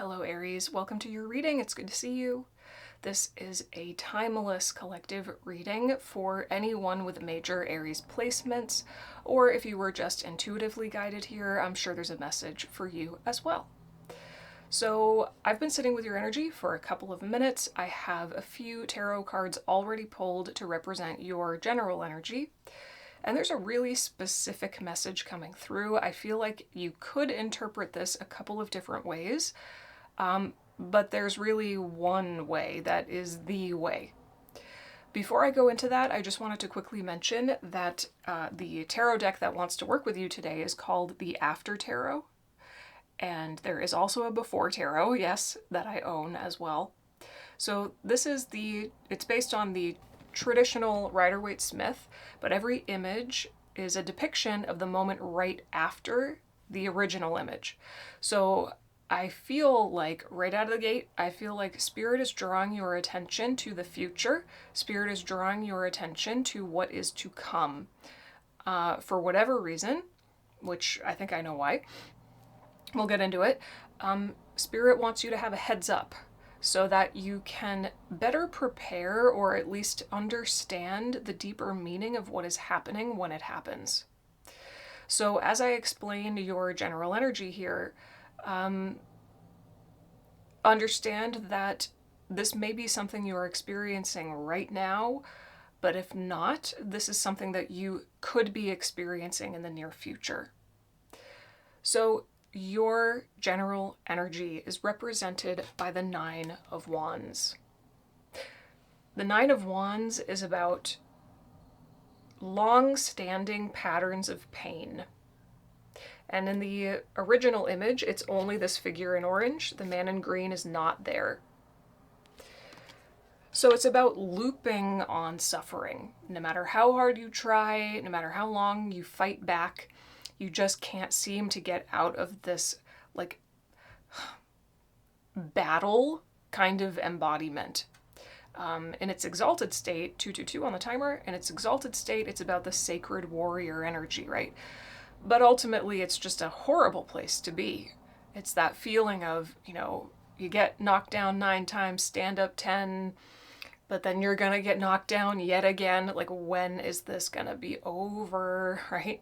Hello Aries, welcome to your reading. It's good to see you. This is a timeless collective reading for anyone with major Aries placements, or if you were just intuitively guided here, I'm sure there's a message for you as well. So I've been sitting with your energy for a couple of minutes. I have a few tarot cards already pulled to represent your general energy. And there's a really specific message coming through. I feel like you could interpret this a couple of different ways, but there's really one way that is the way. Before I go into that, I just wanted to quickly mention that the tarot deck that wants to work with you today is called the After Tarot. And there is also a Before Tarot, yes, that I own as well. So this is it's based on the traditional Rider-Waite-Smith, but every image is a depiction of the moment right after the original image. So I feel like right out of the gate, I feel like Spirit is drawing your attention to the future. Spirit is drawing your attention to what is to come. For whatever reason, which I think I know why. We'll get into it. Spirit wants you to have a heads up so that you can better prepare or at least understand the deeper meaning of what is happening when it happens. So as I explained your general energy here, understand that this may be something you're experiencing right now, but if not, this is something that you could be experiencing in the near future. So your general energy is represented by the Nine of Wands. The Nine of Wands is about long-standing patterns of pain. And in the original image, it's only this figure in orange. The man in green is not there. So it's about looping on suffering. No matter how hard you try, no matter how long you fight back, you just can't seem to get out of this, like, battle kind of embodiment. In its exalted state, 222 on the timer, in its exalted state, it's about the sacred warrior energy, right? But ultimately, it's just a horrible place to be. It's that feeling of, you get knocked down 9 times, stand up 10, but then you're gonna get knocked down yet again. Like, when is this gonna be over, right?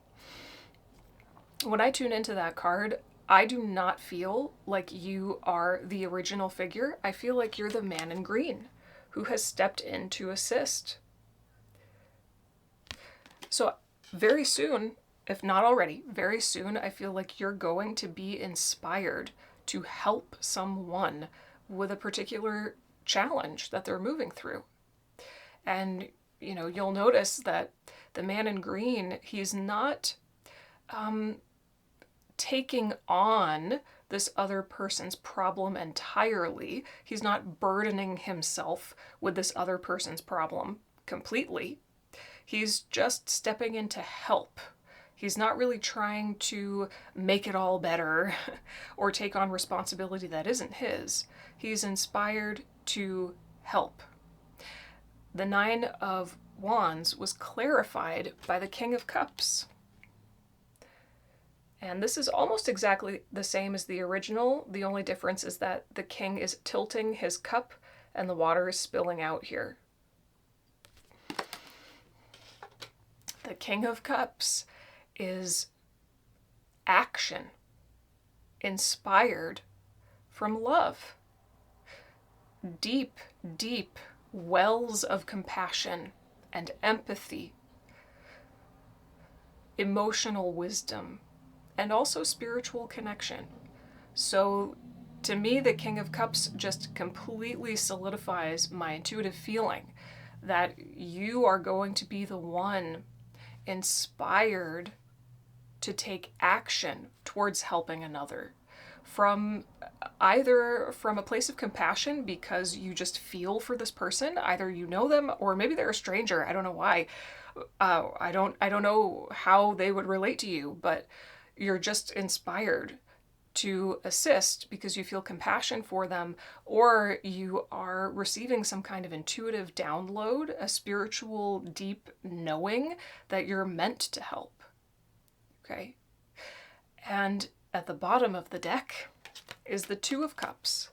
When I tune into that card, I do not feel like you are the original figure. I feel like you're the man in green who has stepped in to assist. So very soon, if not already, very soon, I feel like you're going to be inspired to help someone with a particular challenge that they're moving through. And, you'll notice that the man in green, he's not taking on this other person's problem entirely. He's not burdening himself with this other person's problem completely. He's just stepping in to help. He's not really trying to make it all better or take on responsibility that isn't his. He's inspired to help. The Nine of Wands was clarified by the King of Cups. And this is almost exactly the same as the original. The only difference is that the king is tilting his cup and the water is spilling out here. The King of Cups is action, inspired from love. Deep, deep wells of compassion and empathy, emotional wisdom, and also spiritual connection. So to me, the King of Cups just completely solidifies my intuitive feeling that you are going to be the one inspired to take action towards helping another. Either from a place of compassion because you just feel for this person, either you know them or maybe they're a stranger. I don't know why. I don't know how they would relate to you, but you're just inspired to assist because you feel compassion for them, or you are receiving some kind of intuitive download, a spiritual deep knowing that you're meant to help. Okay? And at the bottom of the deck, is the Two of Cups.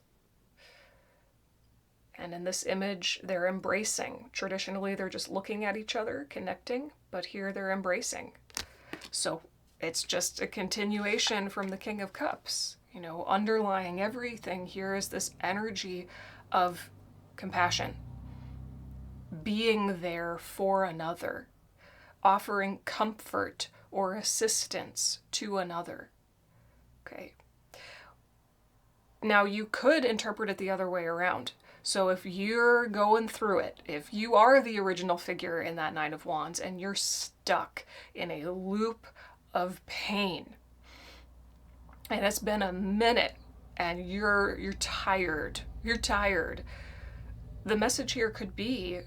And in this image, they're embracing. Traditionally, they're just looking at each other, connecting, but here they're embracing. So it's just a continuation from the King of Cups. You know, underlying everything here is this energy of compassion, being there for another, offering comfort or assistance to another. Okay. Now, you could interpret it the other way around. So if you're going through it, if you are the original figure in that Nine of Wands and you're stuck in a loop of pain, and it's been a minute and you're tired, the message here could be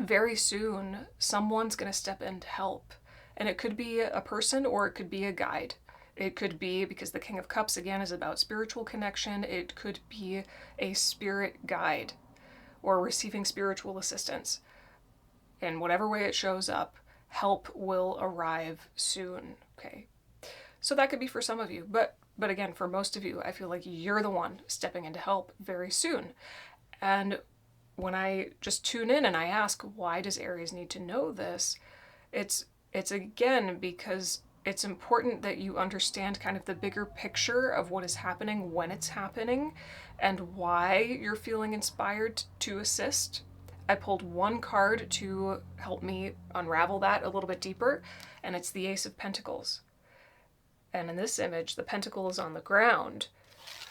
very soon someone's going to step in to help. And it could be a person or it could be a guide. It could be, because the King of Cups again is about spiritual connection, it could be a spirit guide or receiving spiritual assistance. In whatever way it shows up, help will arrive soon. Okay. So that could be for some of you, but again, for most of you, I feel like you're the one stepping in to help very soon. And when I just tune in and I ask, why does Aries need to know this? It's again because it's important that you understand kind of the bigger picture of what is happening when it's happening and why you're feeling inspired to assist. I pulled one card to help me unravel that a little bit deeper, and it's the Ace of Pentacles. And in this image, the pentacle is on the ground,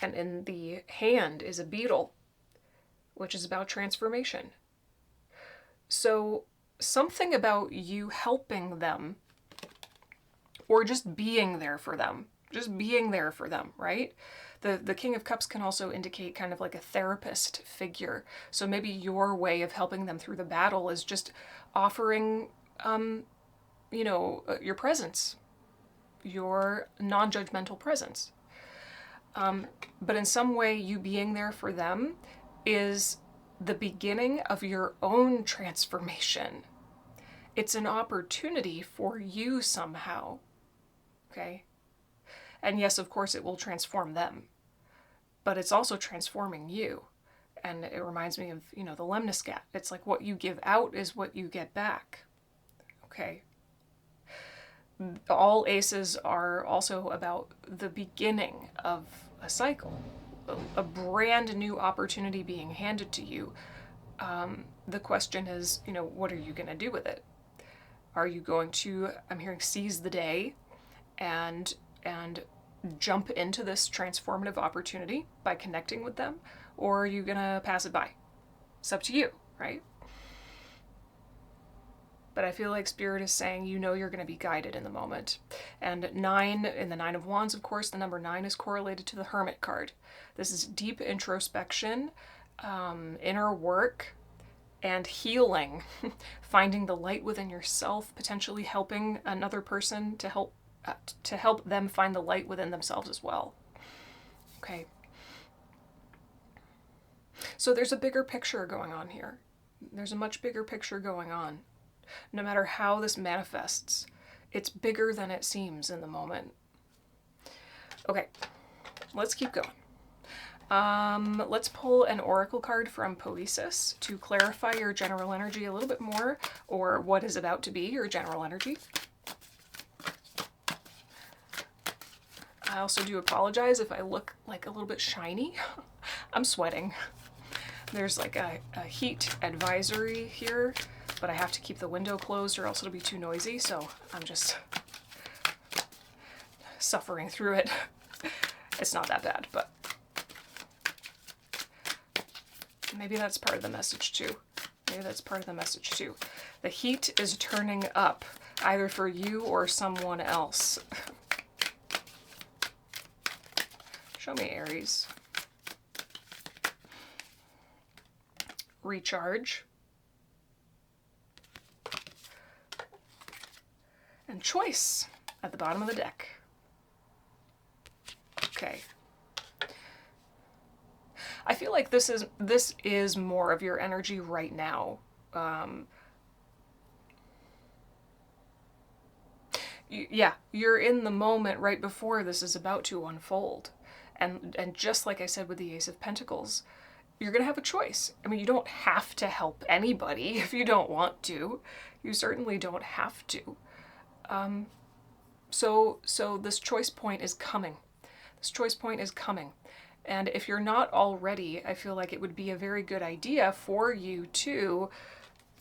and in the hand is a beetle, which is about transformation. So something about you helping them or just being there for them, right? The King of Cups can also indicate kind of like a therapist figure. So maybe your way of helping them through the battle is just offering, your presence, your non-judgmental presence. But in some way, you being there for them is the beginning of your own transformation. It's an opportunity for you somehow. Okay? And yes, of course, it will transform them, but it's also transforming you. And it reminds me of, the lemniscat. It's like what you give out is what you get back. Okay? All aces are also about the beginning of a cycle, a brand new opportunity being handed to you. The question is, what are you going to do with it? Are you going to, I'm hearing, seize the day and jump into this transformative opportunity by connecting with them? Or are you going to pass it by? It's up to you, right? But I feel like Spirit is saying, you're going to be guided in the moment. And 9, in the Nine of Wands, of course, the number 9 is correlated to the Hermit card. This is deep introspection, inner work, and healing. Finding the light within yourself, potentially helping another person to help them find the light within themselves as well. Okay. So there's a bigger picture going on here. There's a much bigger picture going on. No matter how this manifests, it's bigger than it seems in the moment. Okay, let's keep going. Let's pull an oracle card from Poesis to clarify your general energy a little bit more, or what is about to be your general energy. I also do apologize if I look like a little bit shiny. I'm sweating. There's like a heat advisory here, but I have to keep the window closed or else it'll be too noisy, so I'm just suffering through it. It's not that bad, but maybe that's part of the message too. The heat is turning up, either for you or someone else. Show me, Aries. Recharge. And choice at the bottom of the deck. Okay. I feel like this is more of your energy right now. You're in the moment right before this is about to unfold. And just like I said with the Ace of Pentacles, you're going to have a choice. I mean, you don't have to help anybody if you don't want to. You certainly don't have to. So this choice point is coming. This choice point is coming. And if you're not already, I feel like it would be a very good idea for you to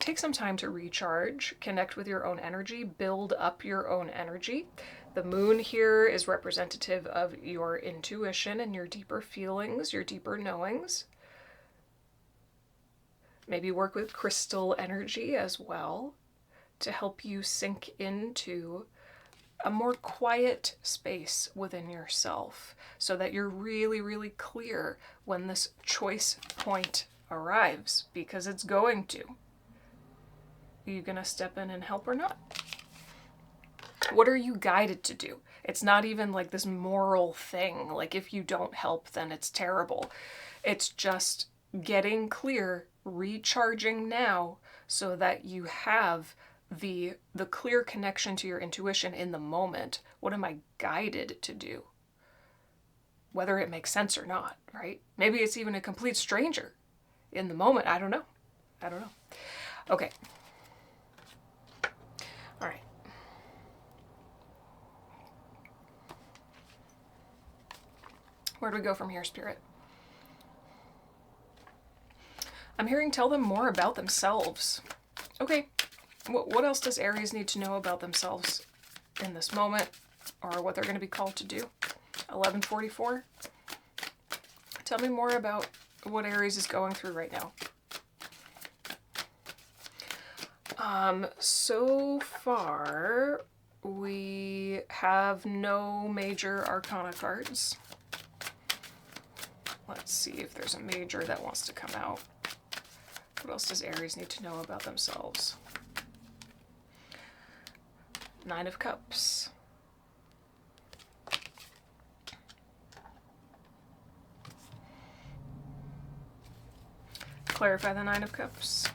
take some time to recharge, connect with your own energy, build up your own energy. The moon here is representative of your intuition and your deeper feelings, your deeper knowings. Maybe work with crystal energy as well to help you sink into a more quiet space within yourself so that you're really, really clear when this choice point arrives, because it's going to. Are you going to step in and help or not? What are you guided to do? It's not even like this moral thing, like if you don't help, then it's terrible. It's just getting clear, recharging now so that you have the clear connection to your intuition in the moment. What am I guided to do? Whether it makes sense or not, right? Maybe it's even a complete stranger in the moment. I don't know. Okay. All right. Where do we go from here, Spirit? I'm hearing tell them more about themselves. Okay. What else does Aries need to know about themselves in this moment, or what they're going to be called to do? 1144. Tell me more about what Aries is going through right now. So far, we have no major arcana cards. Let's see if there's a major that wants to come out. What else does Aries need to know about themselves? Nine of Cups. Clarify the Nine of Cups.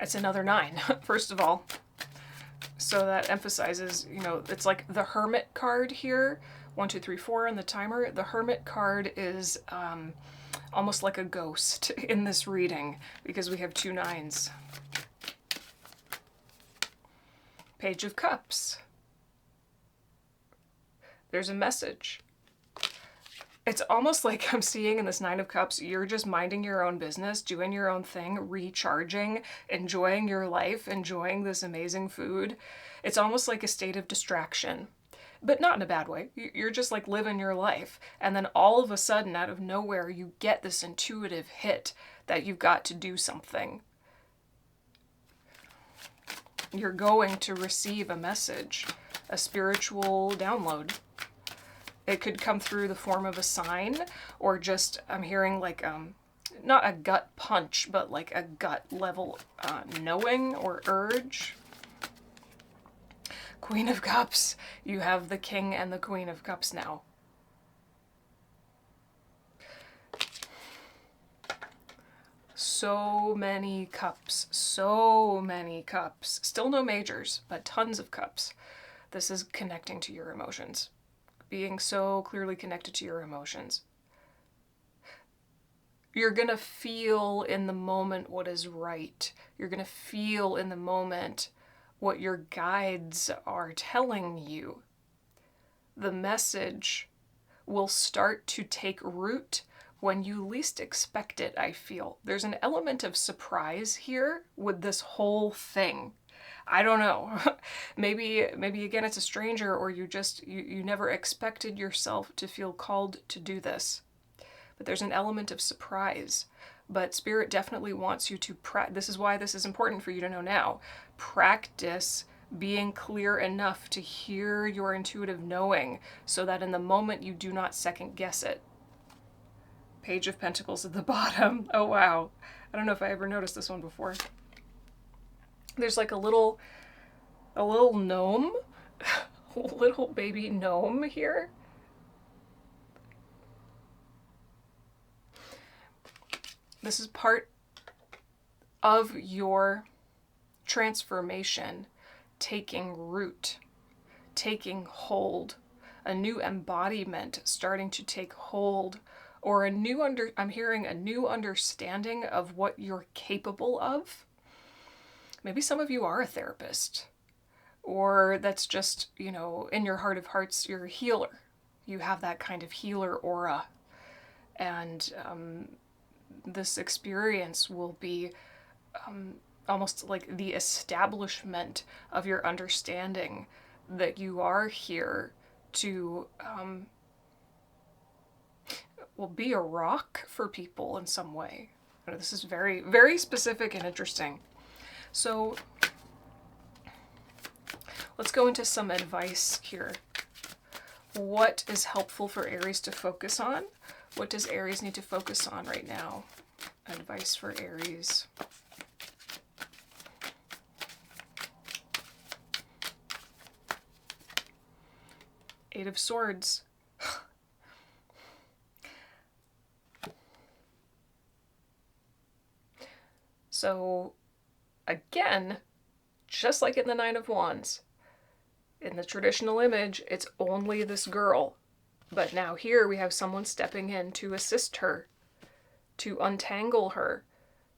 It's another 9, first of all. So that emphasizes, you know, it's like the Hermit card here. 1, 2, 3, 4 in the timer. The Hermit card is almost like a ghost in this reading because we have 2 9s. Page of Cups. There's a message. It's almost like I'm seeing in this 9 of Cups, you're just minding your own business, doing your own thing, recharging, enjoying your life, enjoying this amazing food. It's almost like a state of distraction, but not in a bad way. You're just like living your life. And then all of a sudden, out of nowhere, you get this intuitive hit that you've got to do something. You're going to receive a message, a spiritual download. It could come through the form of a sign, or just, I'm hearing like, not a gut punch, but like a gut level knowing or urge. Queen of Cups. You have the King and the Queen of Cups now. So many cups. So many cups. Still no majors, but tons of cups. This is connecting to your emotions. Being so clearly connected to your emotions. You're going to feel in the moment what is right. You're going to feel in the moment what your guides are telling you. The message will start to take root when you least expect it, I feel. There's an element of surprise here with this whole thing. I don't know. maybe again it's a stranger, or you never expected yourself to feel called to do this. But there's an element of surprise. But Spirit definitely wants you to this is why this is important for you to know now. Practice being clear enough to hear your intuitive knowing so that in the moment you do not second guess it. Page of Pentacles at the bottom. Oh wow. I don't know if I ever noticed this one before. There's like a little gnome, little baby gnome here. This is part of your transformation taking root, taking hold, a new embodiment starting to take hold, or I'm hearing a new understanding of what you're capable of. Maybe some of you are a therapist, or that's just, in your heart of hearts, you're a healer. You have that kind of healer aura. And this experience will be almost like the establishment of your understanding that you are here to be a rock for people in some way. This is very, very specific and interesting. So let's go into some advice here. What is helpful for Aries to focus on? What does Aries need to focus on right now? Advice for Aries. Eight of Swords. So, again, just like in the Nine of Wands, in the traditional image, it's only this girl. But now here we have someone stepping in to assist her, to untangle her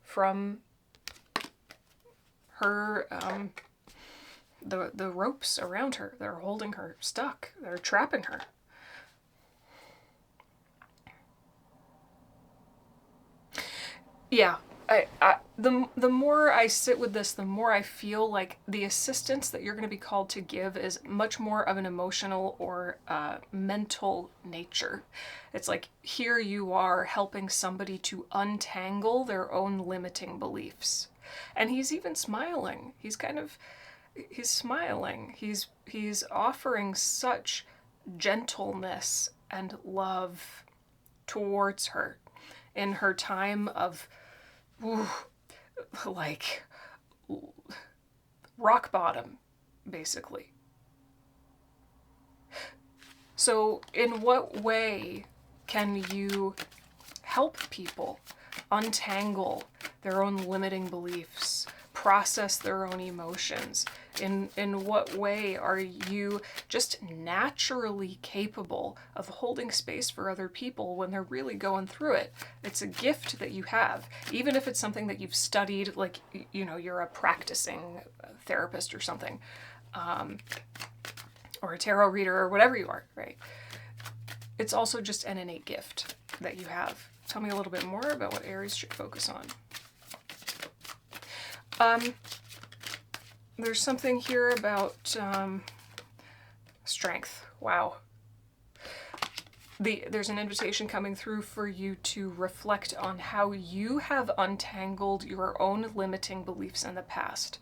from her, the ropes around her. They're holding her stuck. They're trapping her. Yeah. The more I sit with this, the more I feel like the assistance that you're going to be called to give is much more of an emotional or mental nature. It's like here you are helping somebody to untangle their own limiting beliefs. And he's even smiling. He's smiling. He's offering such gentleness and love towards her in her time of like rock bottom, basically. So in what way can you help people untangle their own limiting beliefs, process their own emotions? In what way are you just naturally capable of holding space for other people when they're really going through it? It's a gift that you have, even if it's something that you've studied, like, you're a practicing therapist or something, or a tarot reader or whatever you are, right? It's also just an innate gift that you have. Tell me a little bit more about what Aries should focus on. There's something here about strength. Wow. There's an invitation coming through for you to reflect on how you have untangled your own limiting beliefs in the past.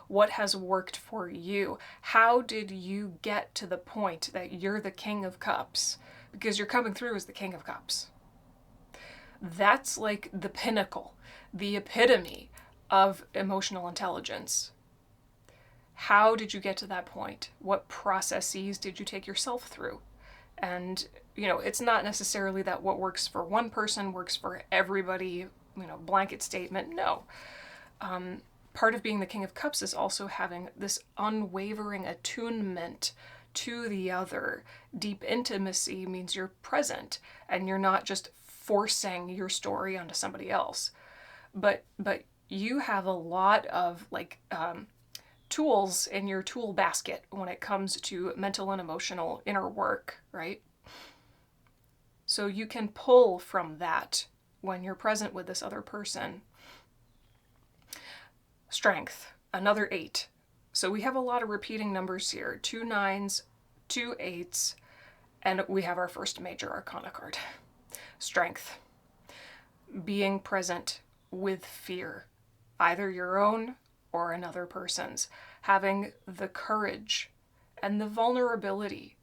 What has worked for you? How did you get to the point that you're the King of Cups? Because you're coming through as the King of Cups. That's like the pinnacle, the epitome of emotional intelligence. How did you get to that point? What processes did you take yourself through? And, it's not necessarily that what works for one person works for everybody, blanket statement. No. Part of being the King of Cups is also having this unwavering attunement to the other. Deep intimacy means you're present and you're not just forcing your story onto somebody else. But you have a lot of tools in your tool basket when it comes to mental and emotional inner work, right? So you can pull from that when you're present with this other person. Strength, another 8. So we have a lot of repeating numbers here. 2 9s, 2 8s, and we have our first major arcana card. Strength, being present with fear, either your own or another person's, having the courage and the vulnerability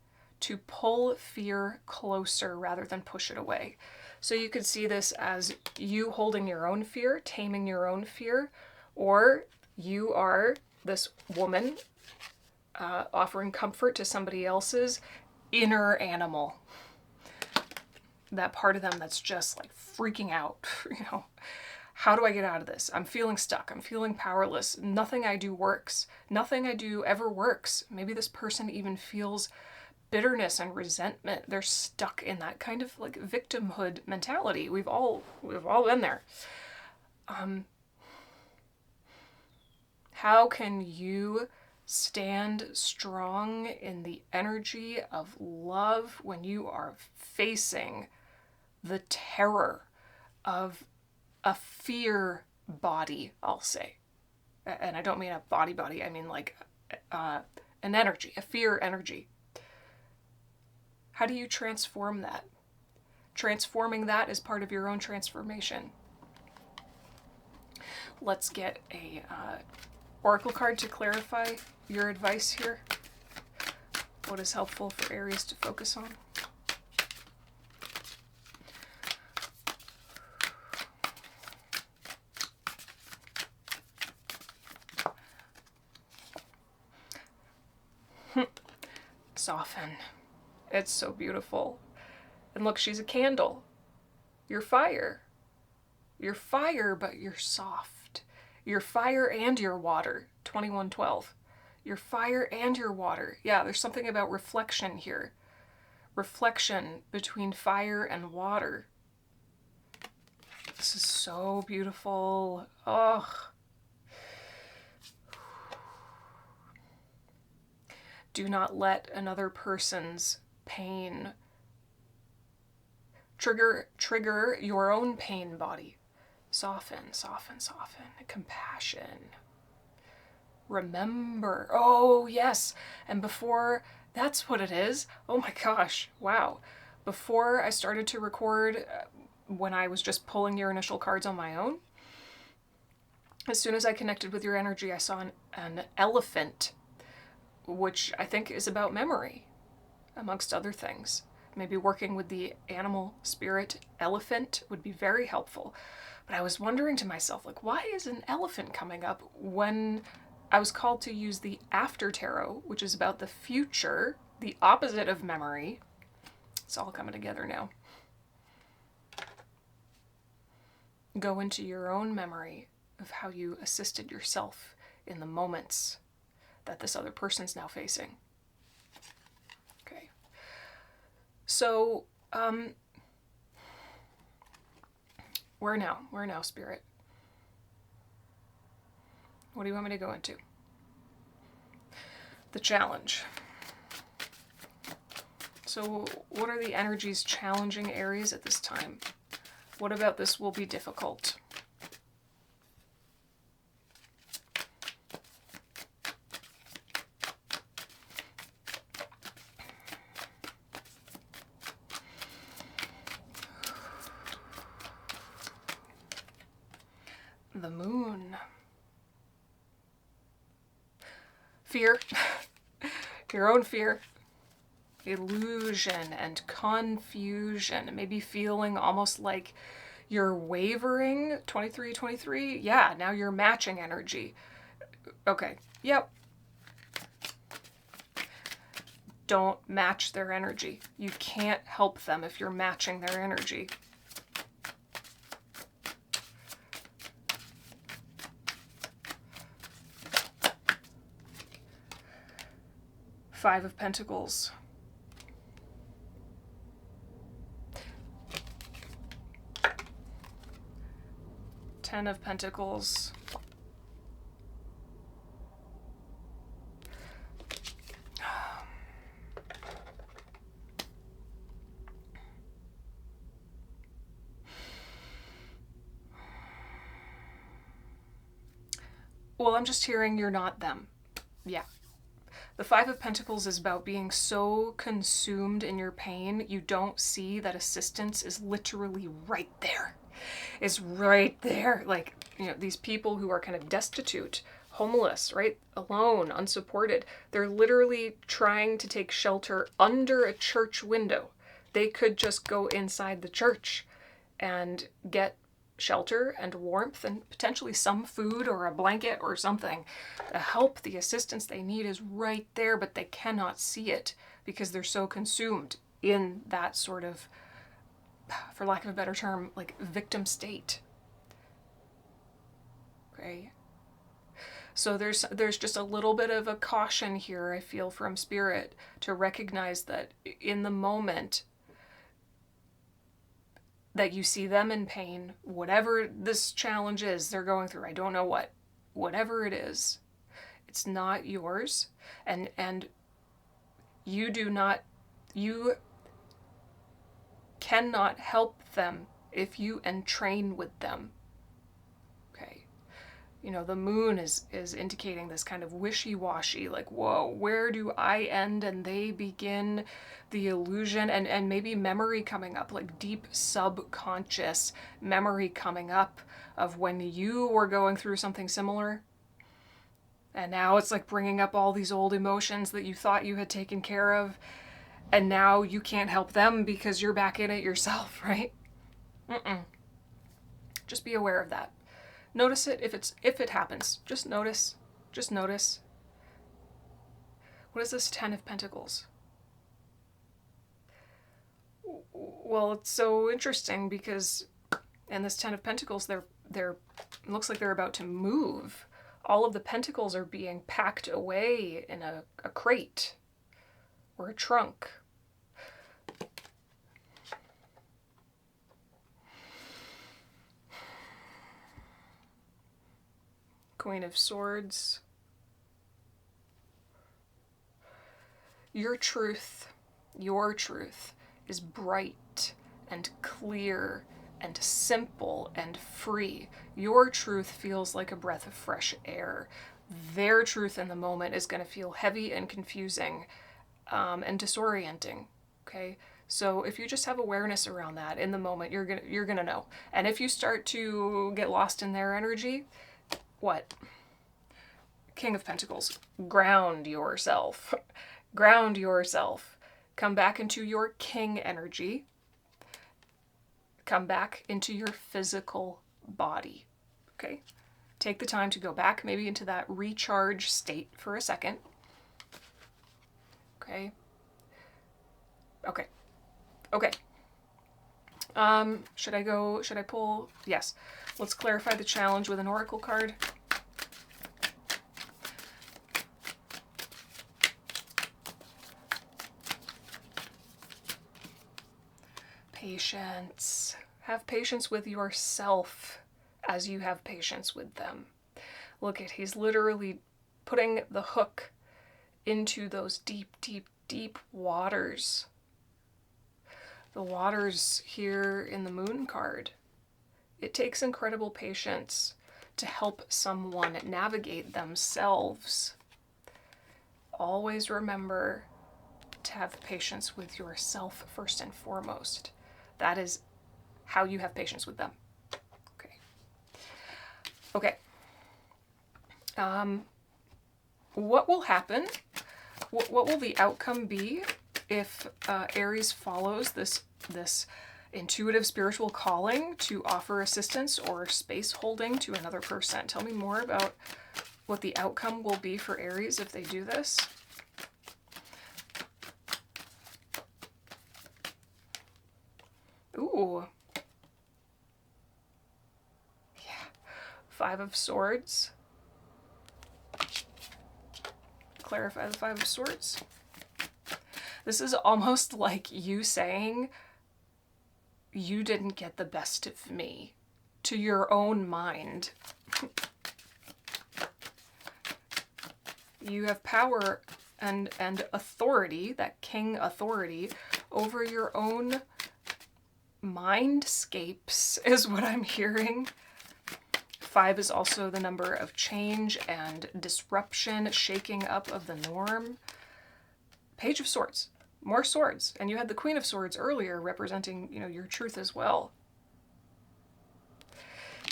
to pull fear closer rather than push it away. So you could see this as you holding your own fear, taming your own fear, or you are this woman offering comfort to somebody else's inner animal. That part of them that's just like freaking out, How do I get out of this? I'm feeling stuck. I'm feeling powerless. Nothing I do works. Nothing I do ever works. Maybe this person even feels bitterness and resentment. They're stuck in that kind of like victimhood mentality. We've all been there. How can you stand strong in the energy of love when you are facing the terror of a fear body, I'll say. And I don't mean a body, I mean like an energy, a fear energy. How do you transform that? Transforming that is part of your own transformation. Let's get a oracle card to clarify your advice here. What is helpful for Aries to focus on? Soften. It's so beautiful. And look, she's a candle. You're fire. You're fire, but you're soft. You're fire and you're water. 2112. You're fire and you're water. Yeah, there's something about reflection here. Reflection between fire and water. This is so beautiful. Oh. Do not let another person's pain trigger your own pain body. Soften, soften, soften. Compassion. Remember. Oh, yes. And before, that's what it is. Oh my gosh. Wow. Before I started to record, when I was just pulling your initial cards on my own, as soon as I connected with your energy, I saw an elephant, which I think is about memory, amongst other things. Maybe working with the animal spirit elephant would be very helpful. But I was wondering to myself, like, why is an elephant coming up when I was called to use the after tarot, which is about the future, the opposite of memory. It's all coming together now. Go into your own memory of how you assisted yourself in the moments that this other person's now facing. Okay. So, where now, Spirit? What do you want me to go into? The challenge. So, what are the energies challenging Aries at this time? What about this will be difficult? The moon. Fear. Your own fear. Illusion and confusion. Maybe feeling almost like you're wavering. 23. Yeah, now you're matching energy. Okay. Yep. Don't match their energy. You can't help them if you're matching their energy. Five of Pentacles. Ten of Pentacles. Well, I'm just hearing you're not them. Yeah. The Five of Pentacles is about being so consumed in your pain, you don't see that assistance is literally right there. It's right there. Like, you know, these people who are kind of destitute, homeless, right? Alone, unsupported. They're literally trying to take shelter under a church window. They could just go inside the church and get shelter and warmth and potentially some food or a blanket or something. The help, the assistance they need is right there, but they cannot see it because they're so consumed in that sort of, for lack of a better term, like victim state. Okay. So there's just a little bit of a caution here, I feel, from Spirit, to recognize that in the moment that you see them in pain, whatever this challenge is they're going through, I don't know whatever it is, it's not yours, and you cannot help them if you entrain with them. Okay. You know, the moon is indicating this kind of wishy-washy, like, whoa, where do I end and they begin? The illusion, and maybe memory coming up, like deep subconscious memory coming up of when you were going through something similar. And now it's like bringing up all these old emotions that you thought you had taken care of, and now you can't help them because you're back in it yourself, right? Just be aware of that. Notice it if it happens. Just notice. Just notice. What is this 10 of Pentacles? Well, it's so interesting because in this 10 of Pentacles, they're it looks like they're about to move. All of the pentacles are being packed away in a crate or a trunk. Queen of Swords. Your truth is bright and clear and simple and free. Your truth feels like a breath of fresh air. Their truth in the moment is going to feel heavy and confusing and disorienting. Okay? So if you just have awareness around that in the moment, you're gonna know. And if you start to get lost in their energy, what? King of Pentacles. Ground yourself. Ground yourself. Come back into your king energy. Come back into your physical body. Okay? Take the time to go back maybe into that recharge state for a second. Okay? Okay. Okay. Should I pull? Yes. Let's clarify the challenge with an oracle card. Patience. Have patience with yourself as you have patience with them. Look at, he's literally putting the hook into those deep, deep, deep waters. The waters here in the moon card. It takes incredible patience to help someone navigate themselves. Always remember to have patience with yourself first and foremost. That is how you have patience with them. Okay. Okay. What will happen? What will the outcome be if Aries follows this intuitive spiritual calling to offer assistance or space holding to another person? Tell me more about what the outcome will be for Aries if they do this. Ooh. Yeah. 5 of Swords. Clarify the 5 of Swords. This is almost like you saying, you didn't get the best of me, to your own mind. You have power and authority, that king authority, over your own mindscapes, is what I'm hearing. 5 is also the number of change and disruption, shaking up of the norm. Page of Swords. More swords. And you had the Queen of Swords earlier representing, you know, your truth as well.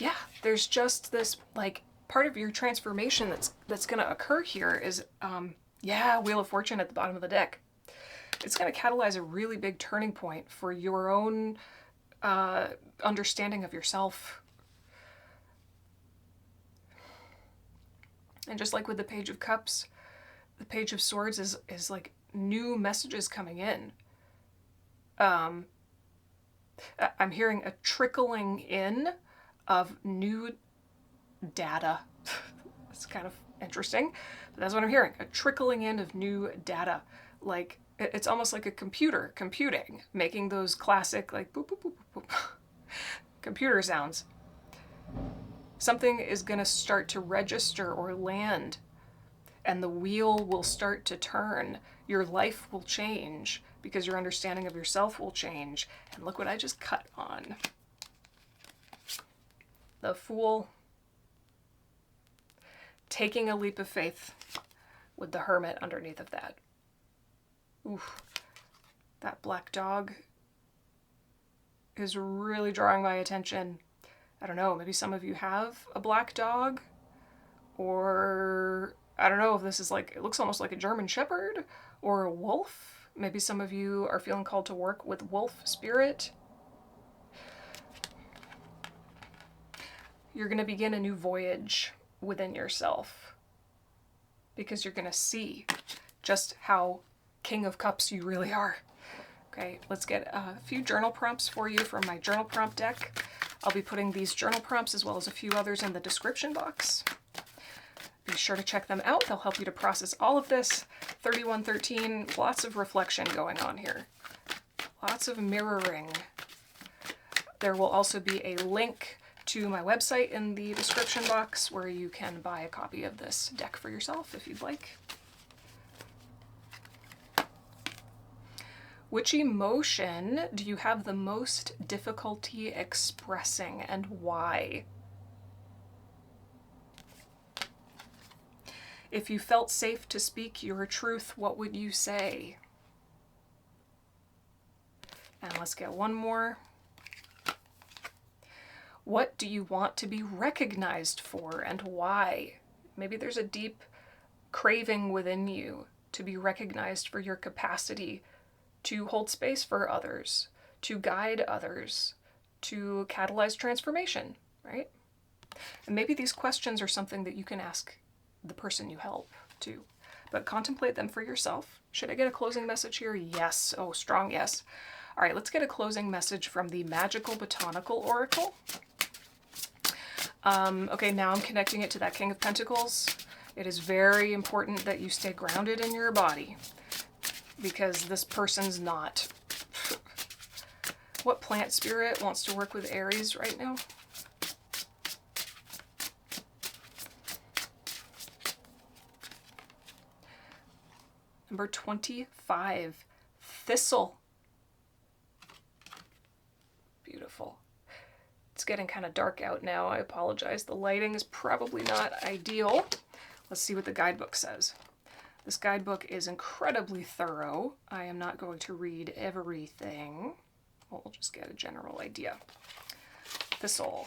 Yeah, there's just this, like, part of your transformation that's going to occur here is, yeah, Wheel of Fortune at the bottom of the deck. It's going to catalyze a really big turning point for your own understanding of yourself. And just like with the Page of Cups, the Page of Swords is like new messages coming in. I'm hearing a trickling in of new data. It's kind of interesting, but that's what I'm hearing. A trickling in of new data. Like, it's almost like a computer computing, making those classic, like, boop, boop, boop, boop, boop, computer sounds. Something is going to start to register or land, and the wheel will start to turn. Your life will change because your understanding of yourself will change. And look what I just cut on. The Fool. Taking a leap of faith with the Hermit underneath of that. Oof. That black dog is really drawing my attention. I don't know, maybe some of you have a black dog, or I don't know if this is like, it looks almost like a German Shepherd or a wolf. Maybe some of you are feeling called to work with wolf spirit. You're going to begin a new voyage within yourself because you're going to see just how King of Cups you really are. Okay, let's get a few journal prompts for you from my journal prompt deck. I'll be putting these journal prompts as well as a few others in the description box. Be sure to check them out. They'll help you to process all of this. 3113, lots of reflection going on here. Lots of mirroring. There will also be a link to my website in the description box where you can buy a copy of this deck for yourself if you'd like. Which emotion do you have the most difficulty expressing, and why? If you felt safe to speak your truth, what would you say? And let's get one more. What do you want to be recognized for, and why? Maybe there's a deep craving within you to be recognized for your capacity to hold space for others, to guide others, to catalyze transformation, right? And maybe these questions are something that you can ask the person you help too, but contemplate them for yourself. Should I get a closing message here? Yes. Oh, strong yes. All right, let's get a closing message from the Magical Botanical Oracle. Okay, now I'm connecting it to that King of Pentacles. It is very important that you stay grounded in your body, because this person's not. What plant spirit wants to work with Aries right now? Number 25, Thistle. Beautiful. It's getting kind of dark out now. I apologize. The lighting is probably not ideal. Let's see what the guidebook says. This guidebook is incredibly thorough. I am not going to read everything. We'll just get a general idea. Thistle.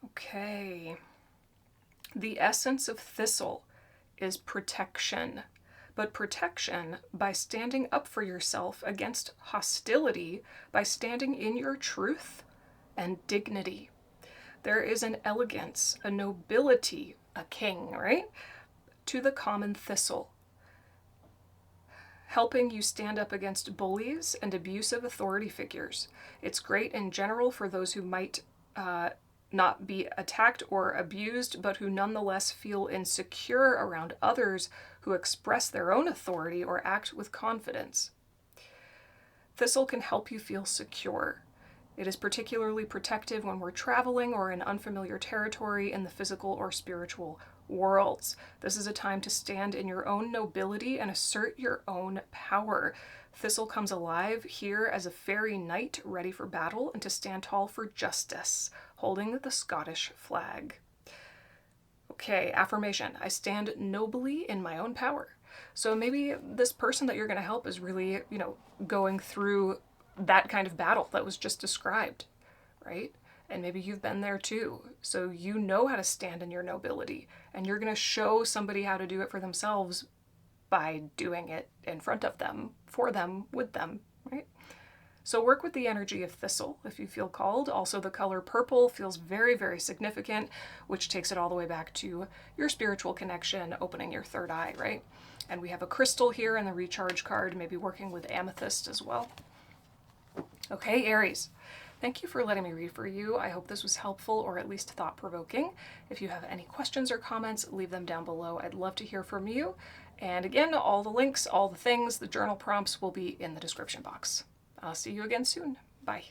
Okay. The essence of thistle is protection, but protection by standing up for yourself against hostility, by standing in your truth and dignity. There is an elegance, a nobility, a king, right, to the common thistle, helping you stand up against bullies and abusive authority figures. It's great in general for those who might not be attacked or abused, but who nonetheless feel insecure around others who express their own authority or act with confidence. Thistle can help you feel secure. It is particularly protective when we're traveling or in unfamiliar territory in the physical or spiritual worlds. This is a time to stand in your own nobility and assert your own power. Thistle comes alive here as a fairy knight ready for battle and to stand tall for justice, holding the Scottish flag. Okay, affirmation. I stand nobly in my own power. So maybe this person that you're going to help is really, going through that kind of battle that was just described, right? And maybe you've been there too. So you know how to stand in your nobility, and you're going to show somebody how to do it for themselves by doing it in front of them, for them, with them, right? So work with the energy of thistle if you feel called. Also, the color purple feels very, very significant, which takes it all the way back to your spiritual connection, opening your third eye, right? And we have a crystal here in the recharge card, maybe working with amethyst as well. Okay, Aries. Thank you for letting me read for you. I hope this was helpful or at least thought-provoking. If you have any questions or comments, leave them down below. I'd love to hear from you. And again, all the links, all the things, the journal prompts will be in the description box. I'll see you again soon. Bye.